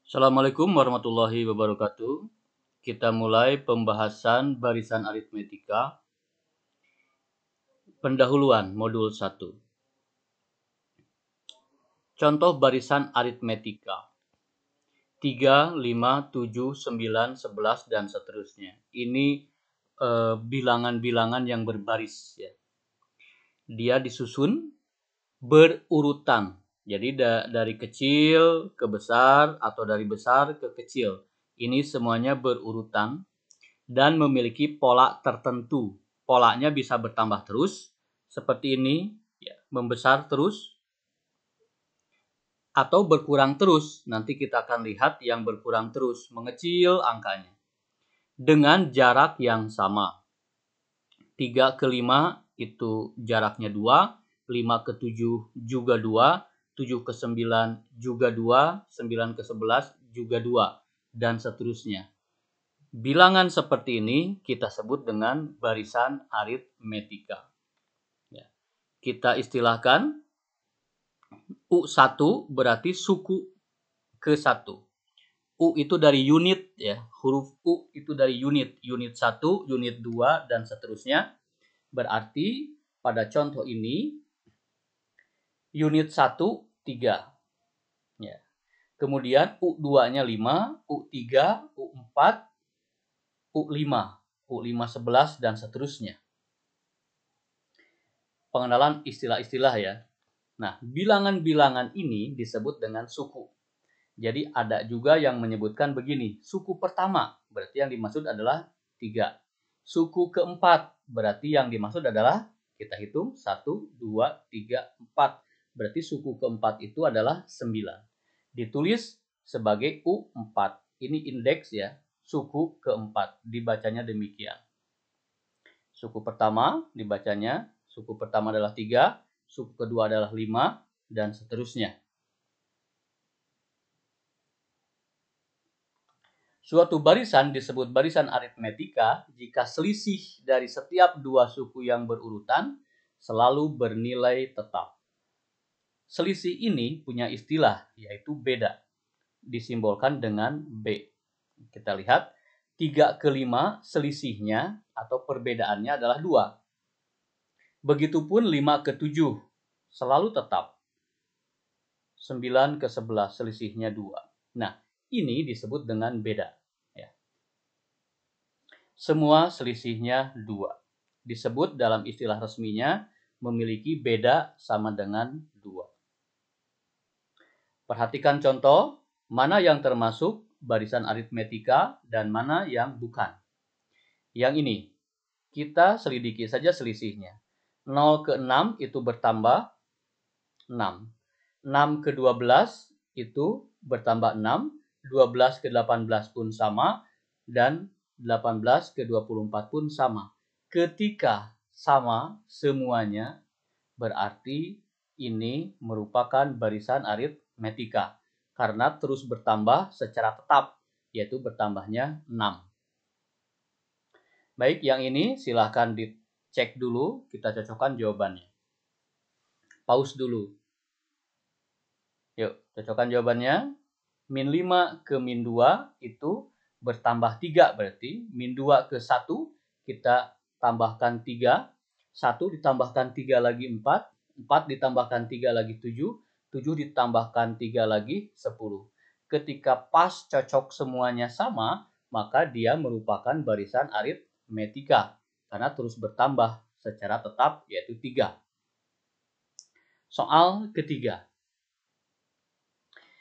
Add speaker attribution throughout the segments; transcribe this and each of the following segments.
Speaker 1: Assalamualaikum warahmatullahi wabarakatuh. Kita mulai pembahasan barisan aritmetika. Pendahuluan modul 1. Contoh barisan aritmetika. 3, 5, 7, 9, 11, dan seterusnya. Ini bilangan-bilangan yang berbaris, ya. Dia disusun berurutan. Jadi dari kecil ke besar atau dari besar ke kecil. Ini semuanya berurutan dan memiliki pola tertentu. Polanya bisa bertambah terus seperti ini, ya, membesar terus atau berkurang terus. Nanti kita akan lihat yang berkurang terus, mengecil angkanya dengan jarak yang sama. 3 ke 5 itu jaraknya 2, 5 ke 7 juga 2, 7 ke 9 juga 2, 9 ke 11 juga 2, dan seterusnya. Bilangan seperti ini kita sebut dengan barisan aritmetika. Ya. Kita istilahkan U1 berarti suku ke-1. U itu dari unit, ya. Huruf U itu dari unit. Unit 1, unit 2, dan seterusnya. Berarti pada contoh ini unit 1 3. Ya. Kemudian U2-nya 5, U3, U4, U5, U5 11, dan seterusnya. Pengenalan istilah-istilah, ya. Nah, bilangan-bilangan ini disebut dengan suku. Jadi ada juga yang menyebutkan begini, suku pertama berarti yang dimaksud adalah 3. Suku keempat berarti yang dimaksud adalah, kita hitung 1, 2, 3, 4. Berarti suku keempat itu adalah 9. Ditulis sebagai U4. Ini indeks, ya, suku keempat. Dibacanya demikian. Suku pertama dibacanya, suku pertama adalah 3, suku kedua adalah 5, dan seterusnya. Suatu barisan disebut barisan aritmetika jika selisih dari setiap dua suku yang berurutan selalu bernilai tetap. Selisih ini punya istilah, yaitu beda, disimbolkan dengan B. Kita lihat, 3 ke 5 selisihnya atau perbedaannya adalah 2. Begitupun 5 ke 7 selalu tetap. 9 ke 11 selisihnya 2. Nah, ini disebut dengan beda. Ya. Semua selisihnya 2. Disebut dalam istilah resminya memiliki beda sama dengan 2. Perhatikan contoh, mana yang termasuk barisan aritmetika dan mana yang bukan. Yang ini, kita selidiki saja selisihnya. 0 ke 6 itu bertambah 6. 6 ke 12 itu bertambah 6. 12 ke 18 pun sama. Dan 18 ke 24 pun sama. Ketika sama semuanya, berarti ini merupakan barisan aritmetika. Karena terus bertambah secara tetap, yaitu bertambahnya 6. Baik, yang ini silahkan dicek dulu, kita cocokkan jawabannya. Pause dulu. Yuk, cocokkan jawabannya. Min 5 ke min 2 itu bertambah 3 berarti. Min 2 ke 1 kita tambahkan 3. 1 ditambahkan 3 lagi 4. 4 ditambahkan 3 lagi 7. 7 ditambahkan 3 lagi 10. Ketika pas cocok semuanya sama, maka dia merupakan barisan aritmetika. Karena terus bertambah secara tetap, yaitu 3. Soal ketiga.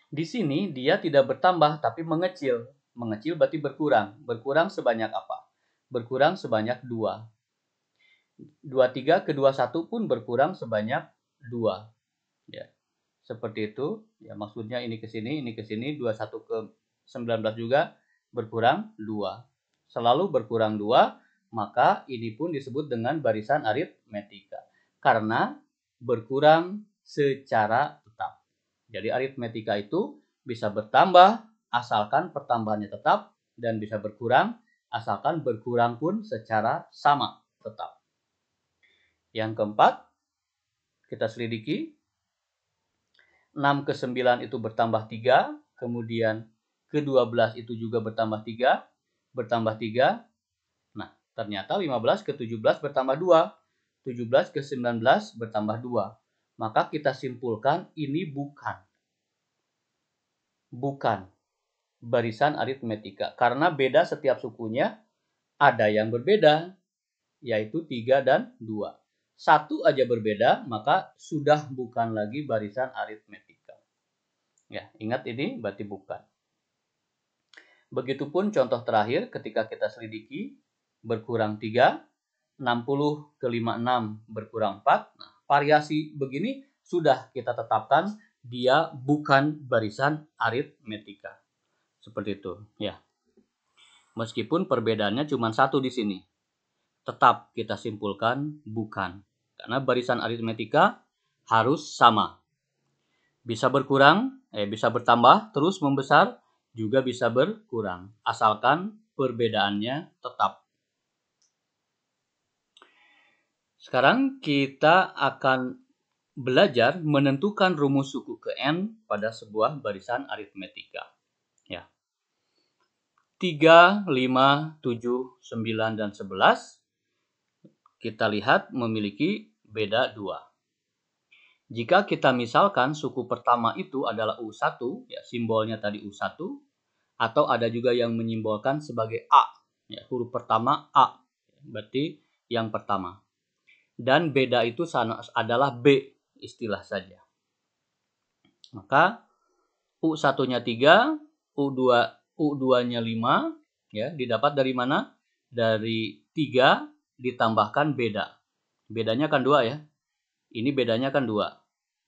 Speaker 1: Di sini dia tidak bertambah tapi mengecil. Mengecil berarti berkurang. Berkurang sebanyak apa? Berkurang sebanyak 2. 23 ke 21 pun berkurang sebanyak 2. Ya. Seperti itu. Ya, maksudnya ini ke sini, ini ke sini. 21 ke 19 juga berkurang 2. Selalu berkurang 2, maka ini pun disebut dengan barisan aritmetika. Karena berkurang secara tetap. Jadi aritmetika itu bisa bertambah asalkan pertambahannya tetap dan bisa berkurang asalkan berkurang pun secara sama tetap. Yang keempat, kita selidiki. 6 ke 9 itu bertambah 3, kemudian ke-12 itu juga bertambah 3, bertambah 3. Nah, ternyata 15 ke 17 bertambah 2, 17 ke 19 bertambah 2. Maka kita simpulkan ini bukan barisan aritmetika. Karena beda setiap sukunya, ada yang berbeda, yaitu 3 dan 2. Satu aja berbeda, maka sudah bukan lagi barisan aritmetika. Ya, ingat ini berarti bukan. Begitupun contoh terakhir ketika kita selidiki, berkurang 3, 60 ke 56 berkurang 4. Nah, variasi begini sudah kita tetapkan dia bukan barisan aritmetika. Seperti itu, ya. Meskipun perbedaannya cuma satu di sini, tetap kita simpulkan bukan. Karena barisan aritmetika harus sama. Bisa berkurang, bisa bertambah, terus membesar, juga bisa berkurang. Asalkan perbedaannya tetap. Sekarang kita akan belajar menentukan rumus suku ke N pada sebuah barisan aritmetika. Ya. 3, 5, 7, 9, dan 11 kita lihat memiliki beda 2. Jika kita misalkan suku pertama itu adalah U1, ya simbolnya tadi U1, atau ada juga yang menyimbolkan sebagai A, ya huruf pertama A, berarti yang pertama. Dan beda itu adalah B, istilah saja. Maka U1-nya 3, U2-nya 5, ya, didapat dari mana? Dari 3 ditambahkan beda. Bedanya kan 2 ya. Ini bedanya kan 2.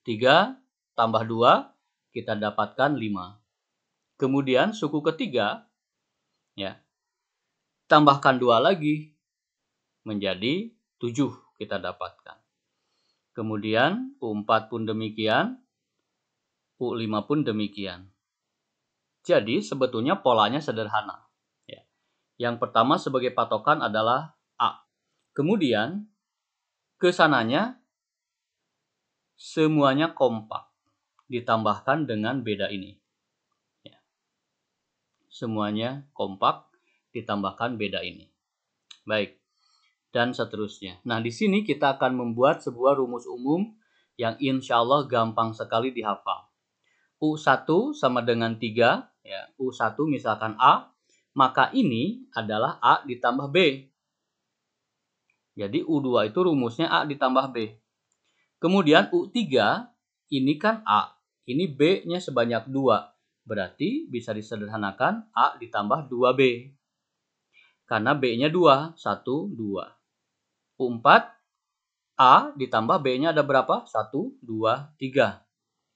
Speaker 1: 3 tambah 2, kita dapatkan 5. Kemudian suku ketiga, ya, tambahkan 2 lagi, menjadi 7 kita dapatkan. Kemudian U4 pun demikian, U5 pun demikian. Jadi sebetulnya polanya sederhana. Ya. Yang pertama sebagai patokan adalah A. Kemudian kesananya semuanya kompak ditambahkan dengan beda ini. Ya. Semuanya kompak ditambahkan beda ini. Baik. Dan seterusnya. Nah, di sini kita akan membuat sebuah rumus umum yang insya Allah gampang sekali dihafal. U1 sama dengan 3, ya. U1 misalkan A, maka ini adalah A ditambah B. Jadi U2 itu rumusnya A ditambah B. Kemudian U3, ini kan A, ini B-nya sebanyak 2. Berarti bisa disederhanakan A ditambah 2B. Karena B-nya 2, 1, 2. U4, A ditambah B-nya ada berapa? 1, 2, 3.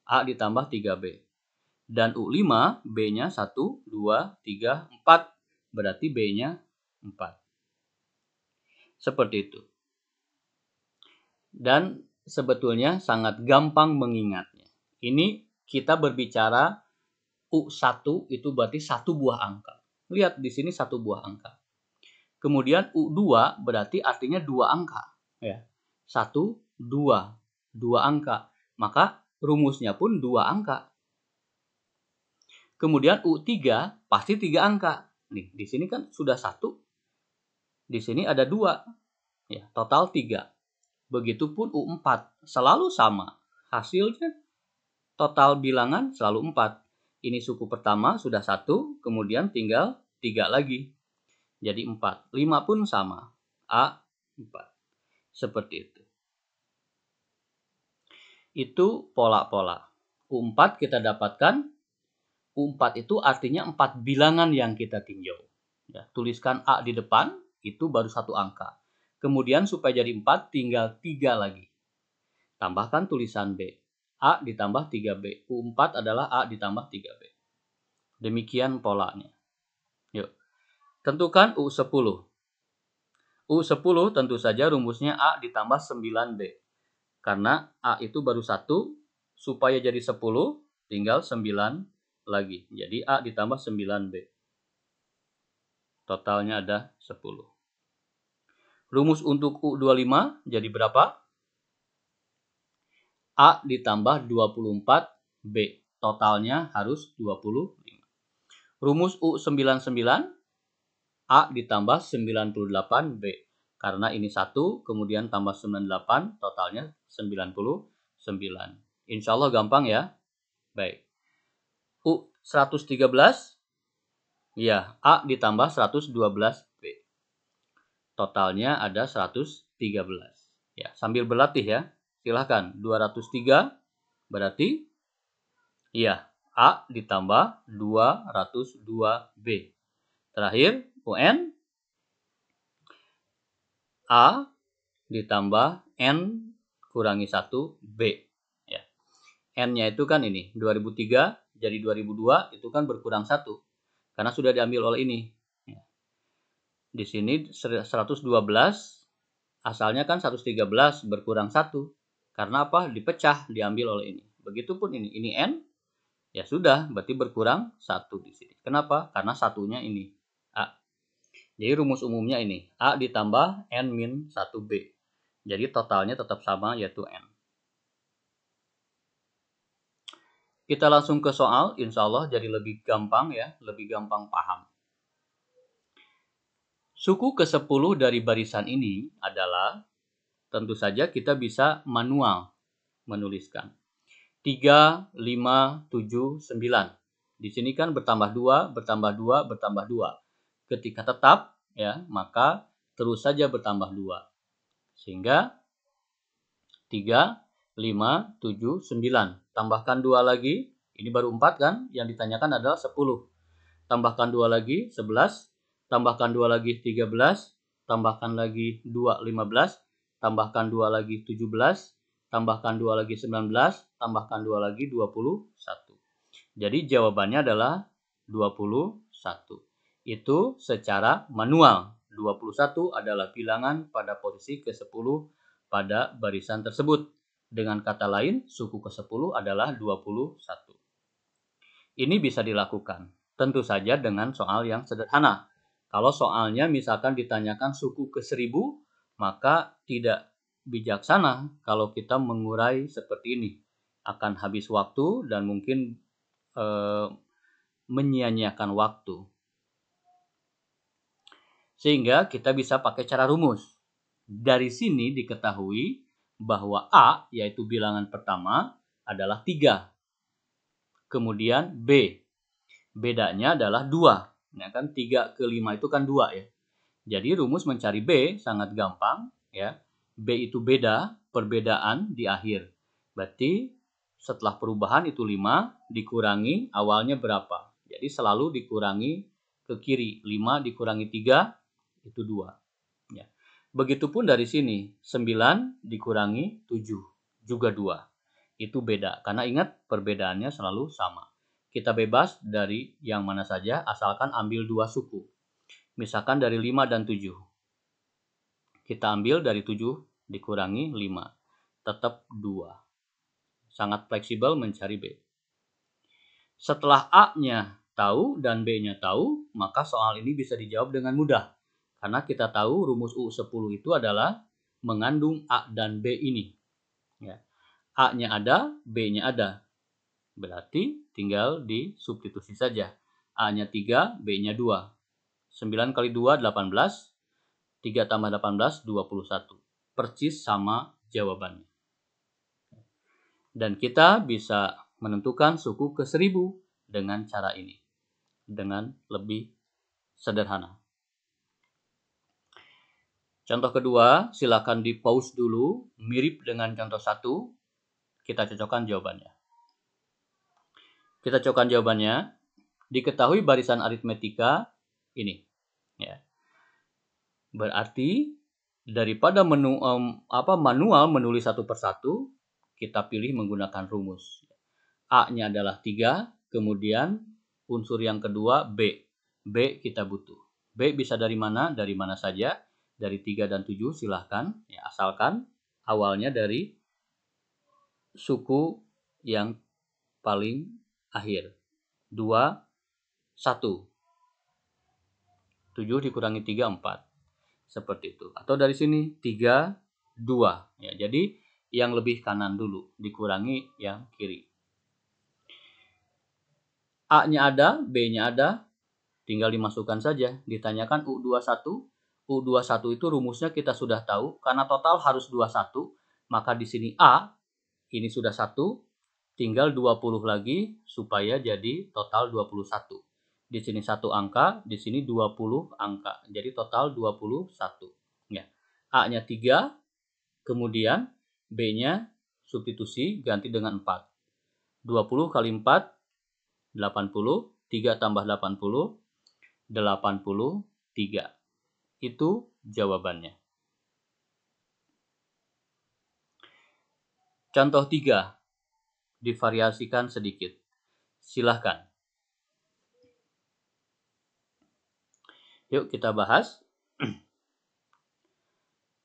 Speaker 1: A ditambah 3B. Dan U5, B-nya 1, 2, 3, 4. Berarti B-nya 4. Seperti itu. Dan sebetulnya sangat gampang mengingatnya. Ini kita berbicara U1 itu berarti 1 buah angka. Lihat di sini 1 buah angka. Kemudian U2 berarti artinya 2 angka. Ya. 1, 2. 2 angka. Maka rumusnya pun 2 angka. Kemudian U3 pasti 3 angka. Nih, di sini kan sudah 1. Di sini ada 2. Ya, total 3. Begitupun U4 selalu sama. Hasilnya total bilangan selalu 4. Ini suku pertama sudah 1, kemudian tinggal 3 lagi. Jadi 4. 5 pun sama. A 4. Seperti itu. Itu pola-pola. U4 kita dapatkan. U4 itu artinya 4 bilangan yang kita tinjau. Ya, tuliskan A di depan, itu baru 1 angka. Kemudian supaya jadi 4 tinggal 3 lagi. Tambahkan tulisan B. A ditambah 3B. U4 adalah A ditambah 3B. Demikian polanya. Yuk. Tentukan U10. U10 tentu saja rumusnya A ditambah 9B. Karena A itu baru 1, supaya jadi 10, tinggal 9 lagi. Jadi A ditambah 9B. Totalnya ada 10. Rumus untuk U25 jadi berapa? A ditambah 24B. Totalnya harus 25. Rumus U99, A ditambah 98B. Karena ini 1, kemudian tambah 98, totalnya 99. Insya Allah gampang ya. Baik. U113, ya, A ditambah 112B. Totalnya ada 113. Ya, sambil berlatih ya. Silahkan. 203 berarti ya, A ditambah 202B. Terakhir, UN A ditambah N kurangi 1B. Ya. N-nya itu kan ini, 2003 jadi 2002 itu kan berkurang 1. Karena sudah diambil oleh ini. Ya. Di sini 112, asalnya kan 113 berkurang 1. Karena apa? Dipecah, diambil oleh ini. Begitupun ini N, ya sudah, berarti berkurang 1 di sini. Kenapa? Karena satunya ini, A. Jadi rumus umumnya ini, A ditambah N-1B. Jadi totalnya tetap sama, yaitu N. Kita langsung ke soal, insya Allah jadi lebih gampang ya, lebih gampang paham. Suku ke-10 dari barisan ini adalah, tentu saja kita bisa manual menuliskan. 3, 5, 7, 9. Di sini kan bertambah 2, bertambah 2, bertambah 2. Ketika tetap, ya, maka terus saja bertambah 2. Sehingga 3, 5, 7, 9. Tambahkan 2 lagi, ini baru 4 kan? Yang ditanyakan adalah 10. Tambahkan 2 lagi, 11. Tambahkan 2 lagi, 13. Tambahkan lagi 2, 15. Tambahkan 2 lagi, 17. Tambahkan 2 lagi, 19. Tambahkan 2 lagi, 21. Jadi jawabannya adalah 21. Itu secara manual. 21 adalah bilangan pada posisi ke-10 pada barisan tersebut. Dengan kata lain, suku ke-10 adalah 21. Ini bisa dilakukan, tentu saja dengan soal yang sederhana. Kalau soalnya misalkan ditanyakan suku ke-1000, maka tidak bijaksana kalau kita mengurai seperti ini. Akan habis waktu dan mungkin menyia-nyiakan waktu. Sehingga kita bisa pakai cara rumus. Dari sini diketahui bahwa A, yaitu bilangan pertama, adalah 3. Kemudian B, bedanya adalah 2. Ya kan, 3 ke 5 itu kan 2 ya. Jadi rumus mencari B sangat gampang ya. B itu beda, perbedaan di akhir. Berarti setelah perubahan itu 5 dikurangi awalnya berapa. Jadi selalu dikurangi ke kiri. 5 dikurangi 3 itu 2. Ya. Begitupun dari sini, 9 dikurangi 7, juga 2. Itu beda, karena ingat perbedaannya selalu sama. Kita bebas dari yang mana saja, asalkan ambil 2 suku. Misalkan dari 5 dan 7. Kita ambil dari 7 dikurangi 5, tetap 2. Sangat fleksibel mencari B. Setelah A-nya tahu dan B-nya tahu, maka soal ini bisa dijawab dengan mudah. Karena kita tahu rumus U10 itu adalah mengandung A dan B ini. Ya. A-nya ada, B-nya ada. Berarti tinggal disubstitusi saja. A-nya 3, B-nya 2. 9 kali 2, 18. 3 tambah 18, 21. Persis sama jawabannya. Dan kita bisa menentukan suku ke-1000 dengan cara ini. Dengan lebih sederhana. Contoh kedua, silakan di-pause dulu, mirip dengan contoh 1. Kita cocokkan jawabannya. Kita cocokkan jawabannya. Diketahui barisan aritmetika ini. Ya. Berarti daripada manual menulis satu persatu, kita pilih menggunakan rumus. A-nya adalah 3, kemudian unsur yang kedua B. B kita butuh. B bisa dari mana? Dari mana saja. Dari 3 dan 7 silahkan. Ya, asalkan awalnya dari suku yang paling akhir. 2, 1. 7 dikurangi 3, 4. Seperti itu. Atau dari sini 3, 2. Ya, jadi yang lebih kanan dulu. Dikurangi yang kiri. A-nya ada, B-nya ada. tinggal dimasukkan saja. Ditanyakan U21. U21 itu rumusnya kita sudah tahu. Karena total harus 21, maka di sini A, ini sudah 1, tinggal 20 lagi supaya jadi total 21. Di sini 1 angka, di sini 20 angka. Jadi total 21. Ya. A-nya 3, kemudian B-nya substitusi ganti dengan 4. 20 kali 4, 80. 3 tambah 80, 83. Itu jawabannya. Contoh 3. Divariasikan sedikit. Silahkan. Yuk kita bahas.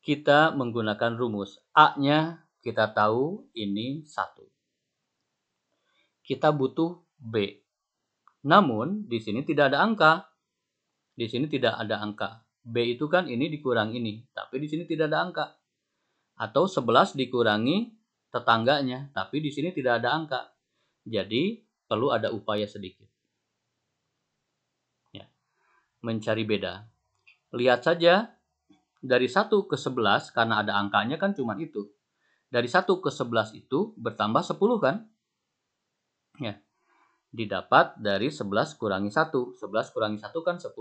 Speaker 1: Kita menggunakan rumus. A-nya kita tahu ini 1. Kita butuh B. Namun di sini tidak ada angka. Di sini tidak ada angka. B itu kan ini dikurang ini, tapi di sini tidak ada angka. Atau 11 dikurangi tetangganya, tapi di sini tidak ada angka. Jadi perlu ada upaya sedikit. Ya. Mencari beda. Lihat saja dari 1 ke 11 karena ada angkanya kan cuma itu. Dari 1 ke 11 itu bertambah 10 kan? Ya. Didapat dari 11 kurangi 1. 11 kurangi 1 kan 10.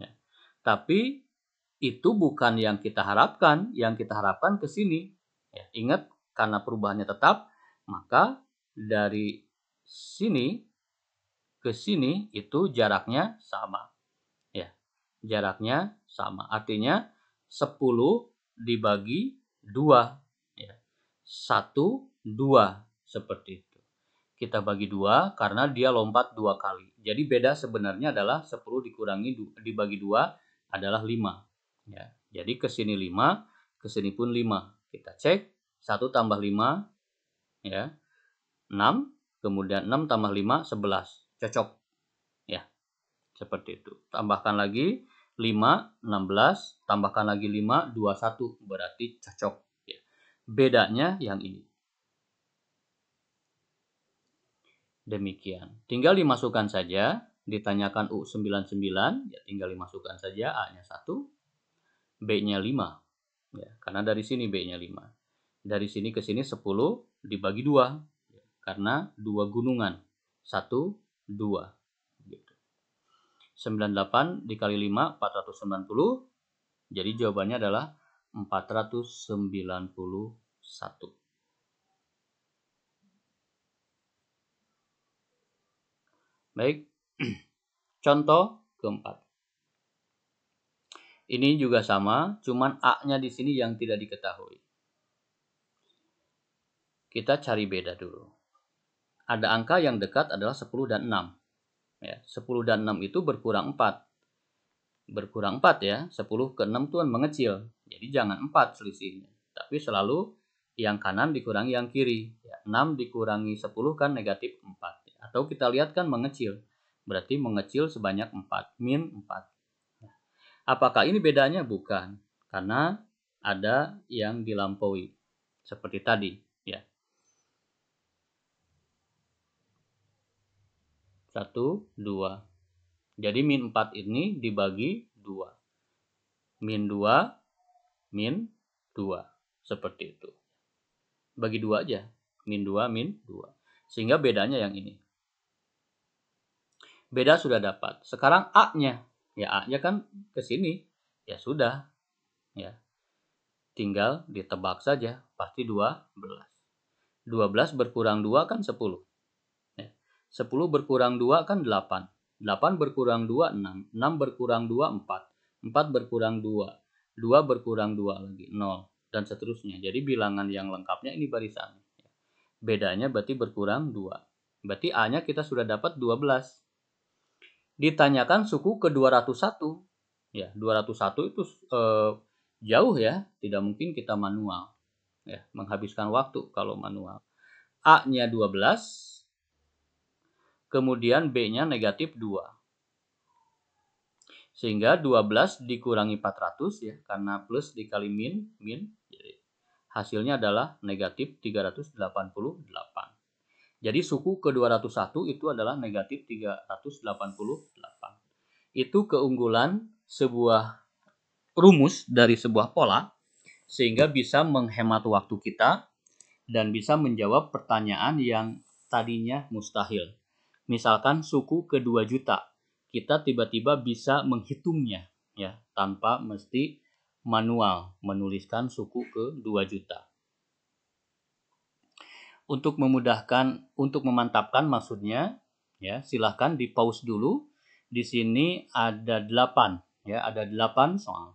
Speaker 1: Ya. Tapi itu bukan yang kita harapkan. Yang kita harapkan ke sini. Ya, ingat, karena perubahannya tetap, maka dari sini ke sini itu jaraknya sama. Ya, jaraknya sama. Artinya 10 dibagi 2. Ya. 1, 2. Seperti itu. Kita bagi 2 karena dia lompat 2 kali. Jadi beda sebenarnya adalah 10 dibagi 2 adalah 5. Ya. Jadi ke sini 5, ke sini pun 5. Kita cek 1 tambah 5 ya. 6, kemudian 6 tambah 5 11. Cocok. Ya. Seperti itu. Tambahkan lagi 5 16, tambahkan lagi 5 21, berarti cocok ya. Bedanya yang ini. Demikian. Tinggal dimasukkan saja. Ditanyakan U99, ya tinggal dimasukkan saja. A-nya 1, B-nya 5. Ya, karena dari sini B-nya 5. Dari sini ke sini 10 dibagi 2. Ya, karena 2 gunungan. 1, 2. Gitu. 98 dikali 5, 490. Jadi jawabannya adalah 491. Baik, contoh keempat. Ini juga sama, cuman A-nya di sini yang tidak diketahui. Kita cari beda dulu. Ada angka yang dekat adalah 10 dan 6. Ya, 10 dan 6 itu berkurang 4. Berkurang 4 ya, 10 ke 6 itu mengecil. Jadi jangan 4 selisihnya. Tapi selalu yang kanan dikurangi yang kiri. Ya, 6 dikurangi 10 kan negatif 4. Atau kita lihat kan mengecil. Berarti mengecil sebanyak 4. Min 4. Apakah ini bedanya? Bukan. Karena ada yang dilampaui. Seperti tadi. Ya. 1, 2. Jadi min 4 ini dibagi 2. Min 2, min 2. Seperti itu. Bagi 2 aja. Min 2, min 2. Sehingga bedanya yang ini. Beda sudah dapat. Sekarang A-nya. Ya A-nya kan ke sini. Ya sudah. Ya. Tinggal ditebak saja. Pasti 12. 12 berkurang 2 kan 10. Ya. 10 berkurang 2 kan 8. 8 berkurang 2, 6. 6 berkurang 2, 4. 4 berkurang 2. 2 berkurang 2 lagi, 0. Dan seterusnya. Jadi bilangan yang lengkapnya ini barisan. Bedanya berarti berkurang 2. Berarti A-nya kita sudah dapat 12. Ditanyakan suku ke 201. Ya, 201 itu jauh ya. Tidak mungkin kita manual. Ya, menghabiskan waktu kalau manual. A-nya 12. Kemudian B-nya negatif 2. Sehingga 12 dikurangi 400 ya. Karena plus dikali min. Jadi hasilnya adalah negatif 388. Jadi suku ke-201 itu adalah negatif 388. Itu keunggulan sebuah rumus dari sebuah pola, sehingga bisa menghemat waktu kita dan bisa menjawab pertanyaan yang tadinya mustahil. Misalkan suku ke-2 juta, kita tiba-tiba bisa menghitungnya ya tanpa mesti manual menuliskan suku ke-2 juta. Untuk memudahkan, untuk memantapkan maksudnya, ya silahkan di pause dulu. Di sini ada 8, ya ada 8 soal.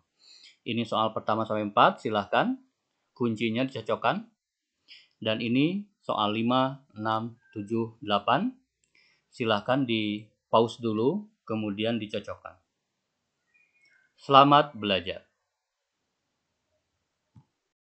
Speaker 1: Ini soal pertama sampai 4, silahkan kuncinya dicocokkan. Dan ini soal 5, 6, 7, 8. Silahkan di pause dulu, kemudian dicocokkan. Selamat belajar.